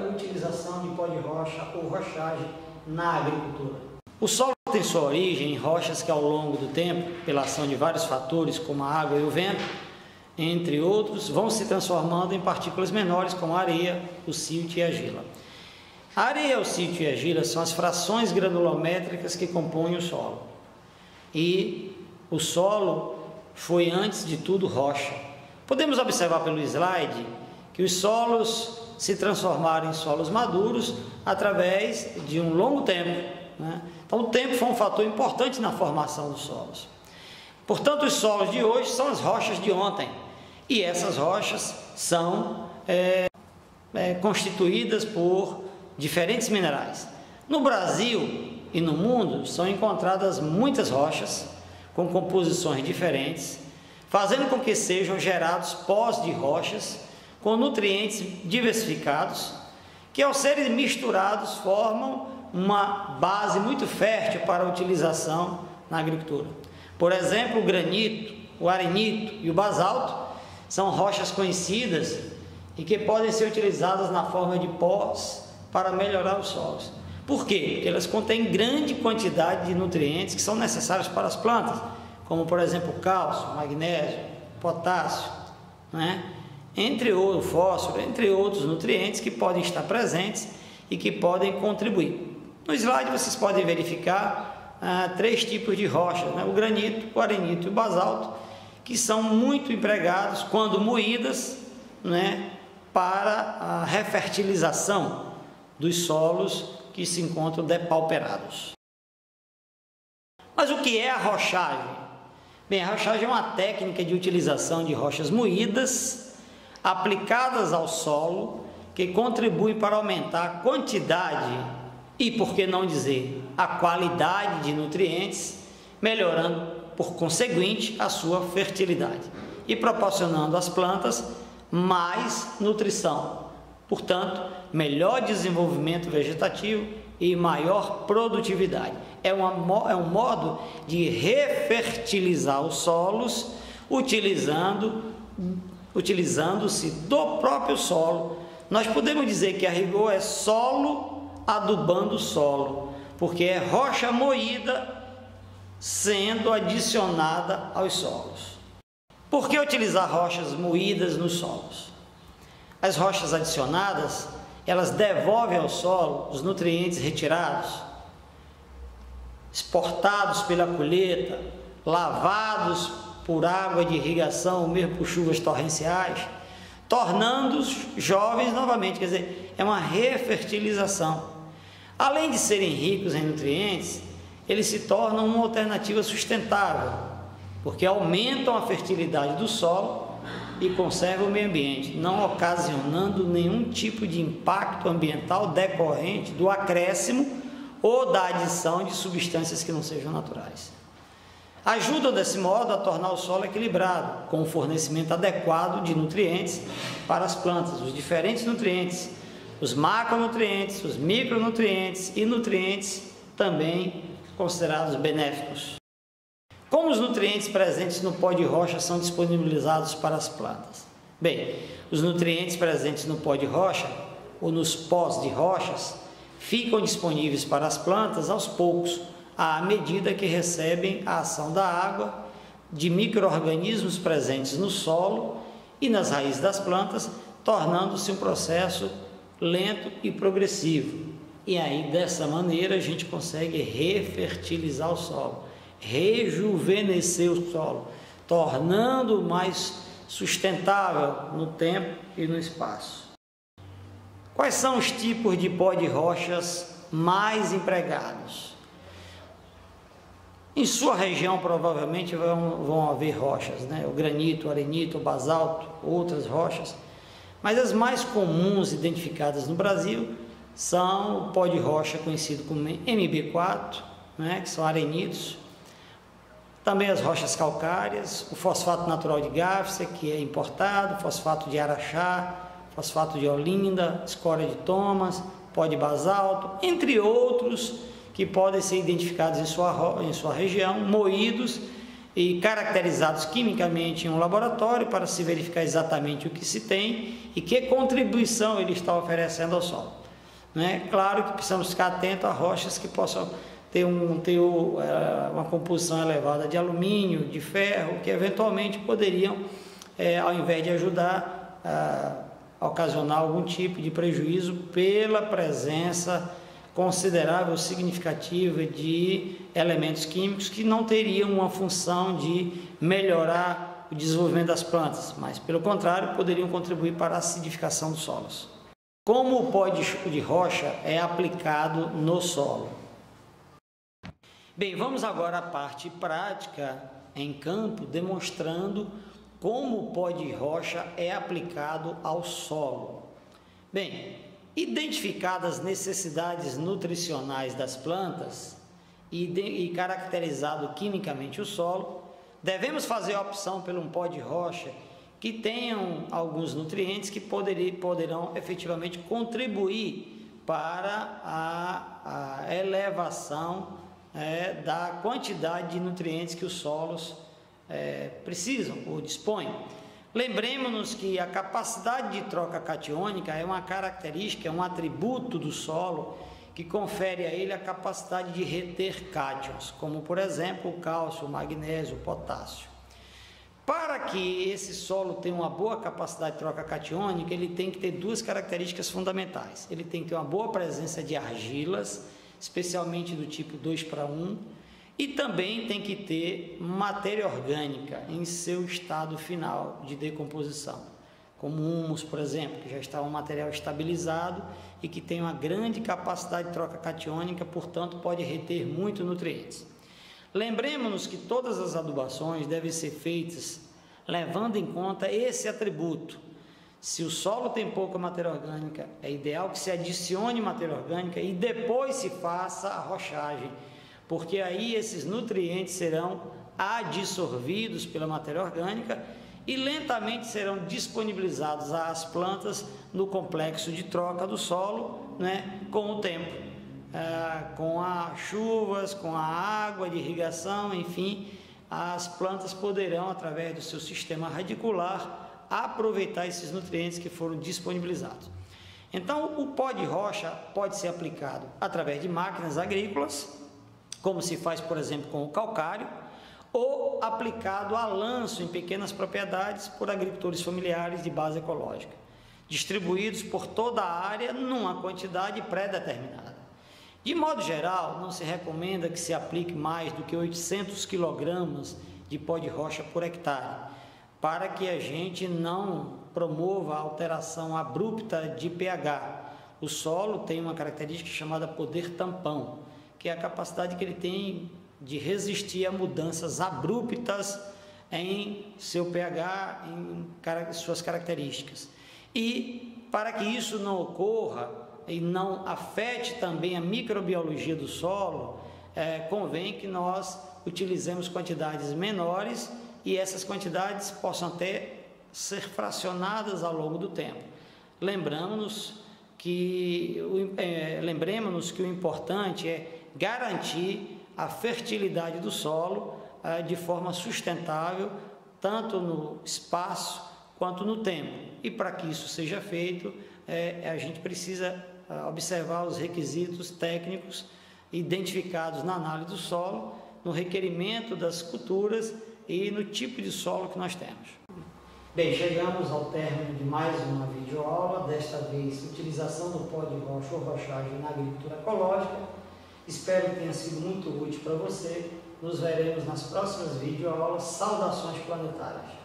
utilização de pó de rocha ou rochagem na agricultura. O solo tem sua origem em rochas que ao longo do tempo, pela ação de vários fatores como a água e o vento, entre outros, vão se transformando em partículas menores como a areia, o silt e a argila. A areia, o silt e a argila são as frações granulométricas que compõem o solo. E o solo foi antes de tudo rocha. Podemos observar pelo slide que os solos se transformaram em solos maduros através de um longo tempo, né? Então o tempo foi um fator importante na formação dos solos. Portanto, os solos de hoje são as rochas de ontem, e essas rochas são constituídas por diferentes minerais. No Brasil e no mundo são encontradas muitas rochas com composições diferentes, fazendo com que sejam gerados pós de rochas com nutrientes diversificados, que ao serem misturados formam uma base muito fértil para a utilização na agricultura. Por exemplo, o granito, o arenito e o basalto são rochas conhecidas e que podem ser utilizadas na forma de pós para melhorar os solos. Por quê? Porque elas contêm grande quantidade de nutrientes que são necessários para as plantas, como por exemplo o cálcio, magnésio, potássio, né? Entre outros, fósforo, entre outros nutrientes que podem estar presentes e que podem contribuir. No slide vocês podem verificar três tipos de rochas, né? O granito, o arenito e o basalto, que são muito empregados quando moídas, né, para a refertilização dos solos que se encontram depauperados. Mas o que é a rochagem? Bem, a rochagem é uma técnica de utilização de rochas moídas aplicadas ao solo que contribui para aumentar a quantidade e, por que não dizer, a qualidade de nutrientes, melhorando, por conseguinte, a sua fertilidade e proporcionando às plantas mais nutrição, portanto, melhor desenvolvimento vegetativo e maior produtividade. É um modo de refertilizar os solos utilizando-se do próprio solo. Nós podemos dizer que a rigor é solo adubando o solo, porque é rocha moída sendo adicionada aos solos. Por que utilizar rochas moídas nos solos? As rochas adicionadas, elas devolvem ao solo os nutrientes retirados, exportados pela colheita, lavados por água de irrigação ou mesmo por chuvas torrenciais, tornando-os jovens novamente, quer dizer, é uma refertilização. Além de serem ricos em nutrientes, eles se tornam uma alternativa sustentável, porque aumentam a fertilidade do solo e conservam o meio ambiente, não ocasionando nenhum tipo de impacto ambiental decorrente do acréscimo ou da adição de substâncias que não sejam naturais. Ajudam desse modo a tornar o solo equilibrado, com o fornecimento adequado de nutrientes para as plantas, os diferentes nutrientes, os macronutrientes, os micronutrientes e nutrientes também considerados benéficos. Como os nutrientes presentes no pó de rocha são disponibilizados para as plantas? Bem, os nutrientes presentes no pó de rocha ou nos pós de rochas ficam disponíveis para as plantas aos poucos, à medida que recebem a ação da água, de micro-organismos presentes no solo e nas raízes das plantas, tornando-se um processo lento e progressivo. E aí, dessa maneira, a gente consegue refertilizar o solo, rejuvenescer o solo, tornando-o mais sustentável no tempo e no espaço. Quais são os tipos de pó de rochas mais empregados? Em sua região provavelmente vão haver rochas, né? O granito, o arenito, o basalto, outras rochas, mas as mais comuns identificadas no Brasil são o pó de rocha conhecido como MB4, né? Que são arenitos, também as rochas calcárias, o fosfato natural de Gáfsia, que é importado, fosfato de Araxá, fosfato de Olinda, escória de Thomas, pó de basalto, entre outros que podem ser identificados em sua região, moídos e caracterizados quimicamente em um laboratório para se verificar exatamente o que se tem e que contribuição ele está oferecendo ao solo. Né? Claro que precisamos ficar atentos a rochas que possam ter um teor, uma composição elevada de alumínio, de ferro, que eventualmente poderiam, ao invés de ajudar, ocasionar algum tipo de prejuízo pela presença considerável, significativa de elementos químicos que não teriam uma função de melhorar o desenvolvimento das plantas, mas pelo contrário poderiam contribuir para a acidificação dos solos. Como o pó de rocha é aplicado no solo? Bem, vamos agora à parte prática em campo, demonstrando como o pó de rocha é aplicado ao solo. Bem, identificadas as necessidades nutricionais das plantas e caracterizado quimicamente o solo, devemos fazer a opção por um pó de rocha que tenham alguns nutrientes que poderão efetivamente contribuir para a elevação da quantidade de nutrientes que os solos precisam ou dispõem. Lembremos-nos que a capacidade de troca catiônica é uma característica, é um atributo do solo que confere a ele a capacidade de reter cátions, como por exemplo o cálcio, o magnésio, o potássio. Para que esse solo tenha uma boa capacidade de troca catiônica, ele tem que ter duas características fundamentais. Ele tem que ter uma boa presença de argilas, especialmente do tipo 2:1, e também tem que ter matéria orgânica em seu estado final de decomposição, como humus, por exemplo, que já está um material estabilizado e que tem uma grande capacidade de troca catiônica, portanto pode reter muitos nutrientes. Lembremos-nos que todas as adubações devem ser feitas levando em conta esse atributo. Se o solo tem pouca matéria orgânica, é ideal que se adicione matéria orgânica e depois se faça a rochagem, porque aí esses nutrientes serão adsorvidos pela matéria orgânica e lentamente serão disponibilizados às plantas no complexo de troca do solo, né, com o tempo, com as chuvas, com a água de irrigação, enfim, as plantas poderão, através do seu sistema radicular, aproveitar esses nutrientes que foram disponibilizados. Então, o pó de rocha pode ser aplicado através de máquinas agrícolas, como se faz, por exemplo, com o calcário, ou aplicado a lanço em pequenas propriedades por agricultores familiares de base ecológica, distribuídos por toda a área numa quantidade pré-determinada. De modo geral, não se recomenda que se aplique mais do que 800 kg de pó de rocha por hectare, para que a gente não promova a alteração abrupta de pH. O solo tem uma característica chamada poder tampão, que é a capacidade que ele tem de resistir a mudanças abruptas em seu pH, em suas características. E para que isso não ocorra e não afete também a microbiologia do solo, convém que nós utilizemos quantidades menores e essas quantidades possam até ser fracionadas ao longo do tempo. Lembremos-nos que o importante é garantir a fertilidade do solo de forma sustentável, tanto no espaço quanto no tempo. E para que isso seja feito, a gente precisa observar os requisitos técnicos identificados na análise do solo, no requerimento das culturas e no tipo de solo que nós temos. Bem, chegamos ao término de mais uma videoaula, desta vez utilização do pó de rocha ou rochagem na agricultura ecológica. Espero que tenha sido muito útil para você. Nos veremos nas próximas videoaulas. Saudações planetárias!